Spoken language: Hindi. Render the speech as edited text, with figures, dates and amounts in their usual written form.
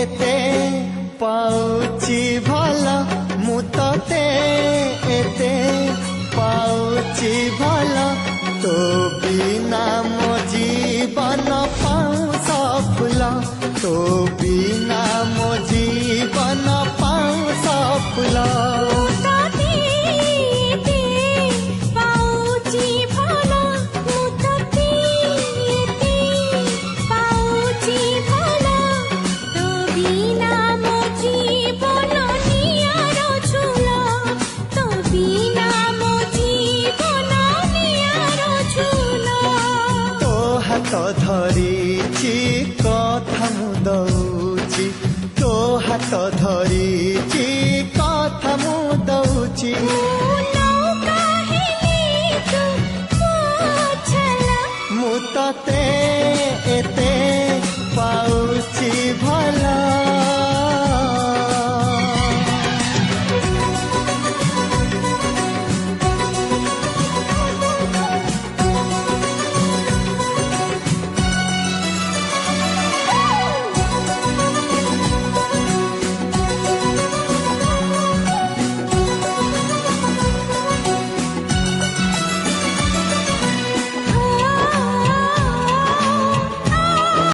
एते पाउची भल मु तते एते पाउची भल तो बिना मो जीवन पाऊँ सफल तो बिना मो जीवन पाऊँ सफल हाथ धरिची कथा मु दौची तो हाथ धरिची